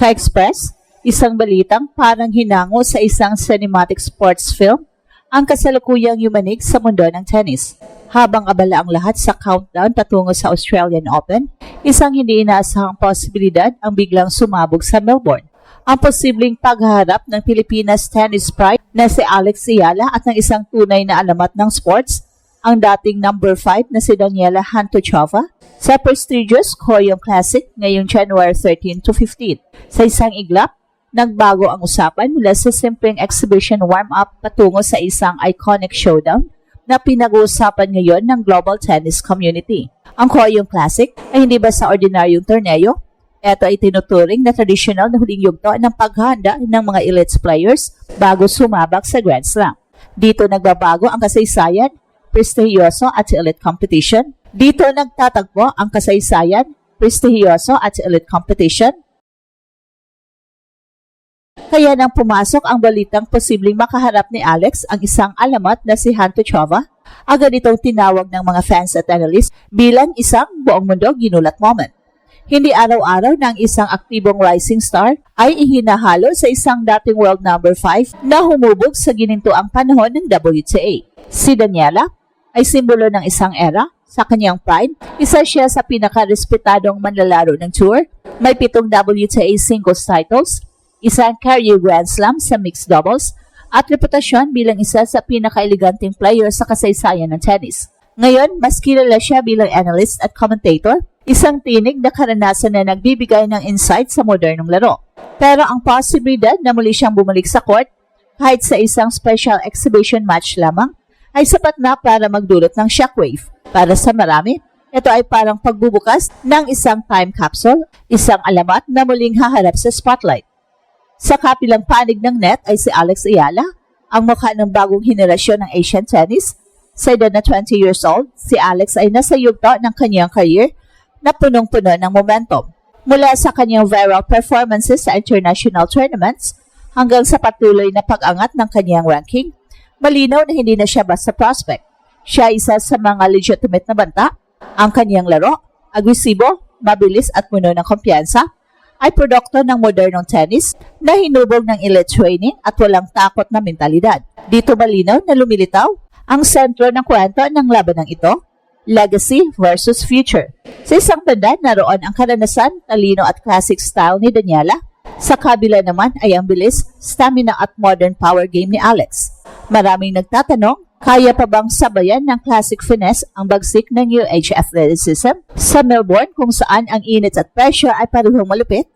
Ka-Express, isang balitang parang hinango sa isang cinematic sports film ang kasalukuyang yumanig sa mundo ng tennis. Habang abala ang lahat sa countdown patungo sa Australian Open, isang hindi inaasahang posibilidad ang biglang sumabog sa Melbourne. Ang posibleng paghaharap ng Pilipinas tennis pride na si Alex Ayala at ng isang tunay na alamat ng sports, ang dating number 5 na si Daniela Hantuchova, sa prestigious Korean Classic ngayong January 13 to 15. Sa isang iglap, nagbago ang usapan mula sa simpleng exhibition warm-up patungo sa isang iconic showdown na pinag-uusapan ngayon ng global tennis community. Ang Korean Classic ay hindi basta ordinaryong torneo. Ito ay tinuturing na traditional na huling yugto ng paghahanda ng mga elite players bago sumabak sa Grand Slam. Dito nagbabago ang kasaysayan, prestigiyoso at elite competition. Dito nagtatagpo ang kasaysayan, prestigiyoso at elite competition. Kaya nang pumasok ang balitang posibleng makaharap ni Alex ang isang alamat na si Hantuchova, agad itong tinawag ng mga fans at analysts bilang isang buong mundo ginulat moment. Hindi araw-araw na ang isang aktibong rising star ay ihinahalo sa isang dating world number 5 na humubog sa ginintuang panahon ng WTA. Si Daniela ay simbolo ng isang era. Sa kanyang prime, isa siya sa pinaka-respetadong manlalaro ng tour, may 7 WTA singles titles, isang career Grand Slam sa mixed doubles, at reputasyon bilang isa sa pinaka-eleganteng player sa kasaysayan ng tennis. Ngayon, mas kilala siya bilang analyst at commentator, isang tinig na karanasan na nagbibigay ng insight sa modernong laro. Pero ang posibilidad na muli siyang bumalik sa court, kahit sa isang special exhibition match lamang, ay sapat na para magdulot ng shockwave. Para sa marami, ito ay parang pagbubukas ng isang time capsule, isang alamat na muling haharap sa spotlight. Sa kapilang panig ng net ay si Alex Ayala, ang mukha ng bagong henerasyon ng Asian tennis. Sa edad na 20 years old, si Alex ay nasa yugto ng kanyang career na punong-puno ng momentum. Mula sa kanyang viral performances sa international tournaments hanggang sa patuloy na pag-angat ng kanyang ranking, malinaw na hindi na siya basta prospect. Siya isa sa mga legitimate na banta. Ang kanyang laro, agresibo, mabilis at puno ng kumpiyansa, ay produkto ng modernong tennis na hinubog ng elite training at walang takot na mentalidad. Dito malinaw na lumilitaw ang sentro ng kwento ng labanang ito, legacy versus future. Sa isang tanda, naroon ang karanasan, talino at classic style ni Daniela. Sa kabila naman ay ang bilis, stamina at modern power game ni Alex. Maraming nagtatanong, kaya pa bang sabayan ng classic finesse ang bagsik ng new age athleticism sa Melbourne kung saan ang init at pressure ay parehong malupit?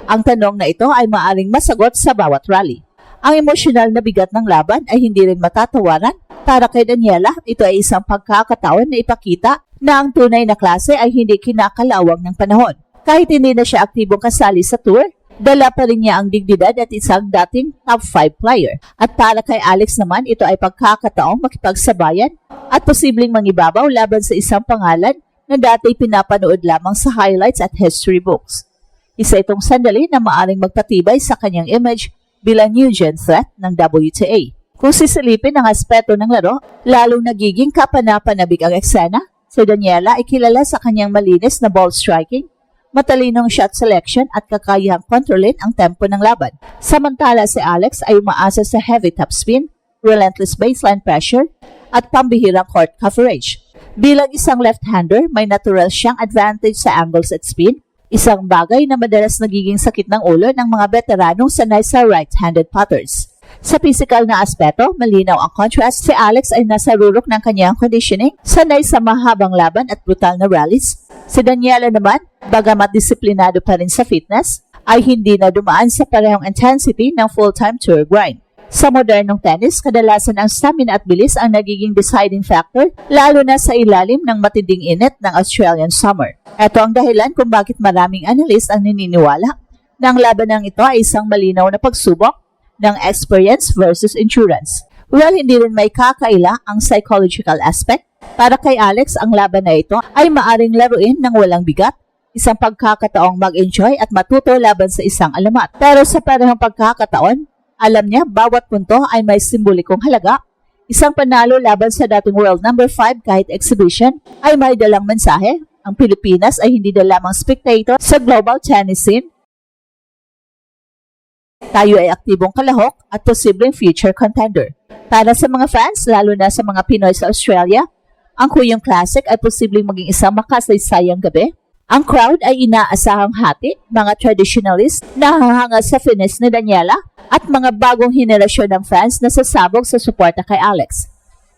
Ang tanong na ito ay maaring masagot sa bawat rally. Ang emosyonal na bigat ng laban ay hindi rin matatawaran. Para kay Daniela, ito ay isang pagkakataon na ipakita na ang tunay na klase ay hindi kinakalawang ng panahon. Kahit hindi na siya aktibong kasali sa tour, dala pa rin niya ang dignidad at isang dating top 5 player. At para kay Alex naman, ito ay pagkakataong makipagsabayan at posibleng mangibabaw laban sa isang pangalan na dati pinapanood lamang sa highlights at history books. Isa itong sandali na maaring magpatibay sa kanyang image bilang new gen threat ng WTA. Kung sisilipin ang aspeto ng laro, lalong nagiging kapanapanabik ang eksena. Si Daniela ay kilala sa kanyang malinis na ball striking, matalinong shot selection at kakayahang kontrolin ang tempo ng laban. Samantala si Alex ay umaasa sa heavy topspin, relentless baseline pressure, at pambihirang court coverage. Bilang isang left-hander, may natural siyang advantage sa angles at spin, isang bagay na madalas nagiging sakit ng ulo ng mga veteranong sanay sa right-handed putters. Sa physical na aspeto, malinaw ang contrast. Si Alex ay nasa rurok ng kanyang conditioning, sanay sa mahabang laban at brutal na rallies. Si Daniela naman, bagamat disiplinado pa rin sa fitness, ay hindi na dumaan sa parehong intensity ng full-time tour grind. Sa modernong tennis, kadalasan ang stamina at bilis ang nagiging deciding factor, lalo na sa ilalim ng matinding init ng Australian summer. Ito ang dahilan kung bakit maraming analyst ang naniniwala na ang labanang ito ay isang malinaw na pagsubok ng experience versus endurance. Well, hindi rin may kakaila ang psychological aspect. Para kay Alex, ang laban na ito ay maaring laruin ng walang bigat, isang pagkakataong mag-enjoy at matuto laban sa isang alamat. Pero sa parehong pagkakataon, alam niya bawat punto ay may simbolikong halaga. Isang panalo laban sa dating world number 5 kahit exhibition ay may dalang mensahe. ang Pilipinas ay hindi na lamang spectator sa global tennis scene. Tayo ay aktibong kalahok at posibleng future contender. Para sa mga fans, lalo na sa mga Pinoy sa Australia, ang Kuyong Classic ay posibleng maging isang makasaysayang gabi. Ang crowd ay inaasahang hati, mga traditionalist na hahanga sa fitness ni Daniela at mga bagong henerasyon ng fans na sasabog sa suporta kay Alex.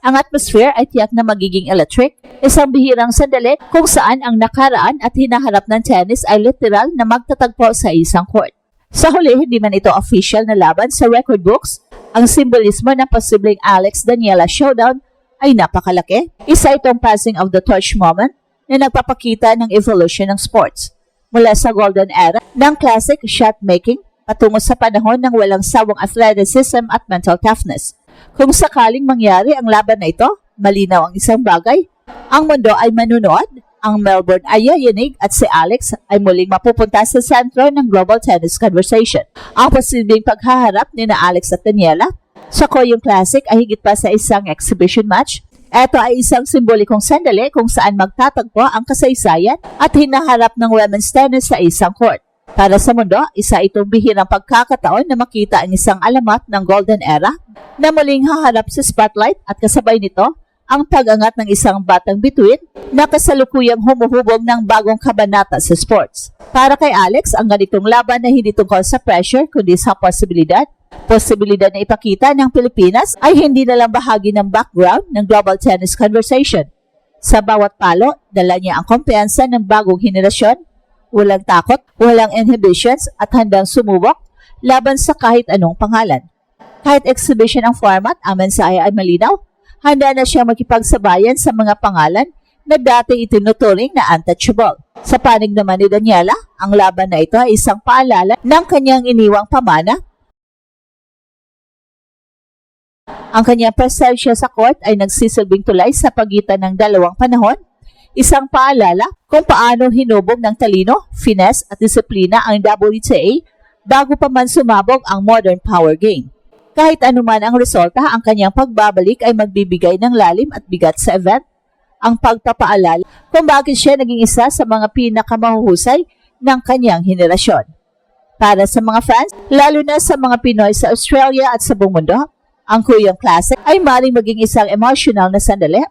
Ang atmosphere ay tiyak na magiging electric, isang bihirang sandali kung saan ang nakaraan at hinaharap ng tennis ay literal na magtatagpo sa isang court. Sa huli, hindi man ito official na laban sa record books, ang simbolismo ng posibleng Alex-Daniela showdown ay napakalaki. Isa itong passing of the torch moment na nagpapakita ng evolution ng sports. Mula sa golden era ng classic shot making patungo sa panahon ng walang sawang athleticism at mental toughness. Kung sakaling mangyari ang laban na ito, malinaw ang isang bagay. Ang mundo ay manunood, ang Melbourne ay yayanig at si Alex ay muling mapupunta sa sentro ng global tennis conversation. Ang posibleng paghaharap ni na Alex at Daniela sa Kuyong Classic ay higit pa sa isang exhibition match. Ito ay isang simbolikong sandali kung saan magtatagpo ang kasaysayan at hinaharap ng women's tennis sa isang court. Para sa mundo, isa itong bihirang pagkakataon na makita ang isang alamat ng golden era na muling haharap sa spotlight at kasabay nito ang pag-angat ng isang batang bituin na kasalukuyang humuhubog ng bagong kabanata sa sports. Para kay Alex, ang ganitong laban na hindi tungkol sa pressure kundi sa posibilidad na ipakita ng Pilipinas ay hindi na lang bahagi ng background ng global tennis conversation. Sa bawat palo, dala niya ang kumpiyansa ng bagong henerasyon, walang takot, walang inhibitions at handang sumubok laban sa kahit anong pangalan. Kahit exhibition ang format, ang mensahe ay malinaw. Handa na siyang makipagsabayan sa mga pangalan na dati itinuturing na untouchable. Sa panig naman ni Daniela, ang laban na ito ay isang paalala ng kanyang iniwang pamana. Ang kanyang presensya sa court ay nagsisilbing tulay sa pagitan ng dalawang panahon, isang paalala kung paano hinubog ng talino, finesse at disiplina ang WTA bago pa man sumabog ang modern power game. Kahit anuman ang resulta, ang kanyang pagbabalik ay magbibigay ng lalim at bigat sa event. Ang pagpapaalala kung bakit siya naging isa sa mga pinakamahuhusay ng kanyang henerasyon. Para sa mga fans, lalo na sa mga Pinoy sa Australia at sa buong mundo, ang Kuyong Classic ay maaaring maging isang emotional na sandali.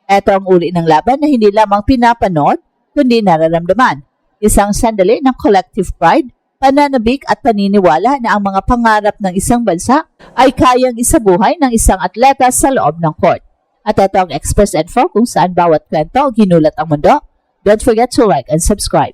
Ito ang uri ng laban na hindi lamang pinapanood, kundi nararamdaman. Isang sandali ng collective pride, pananabik at paniniwala na ang mga pangarap ng isang bansa ay kayang isabuhay ng isang atleta sa loob ng court. At ito ang Express Info kung saan bawat kwento ginulat ang mundo. Don't forget to like and subscribe.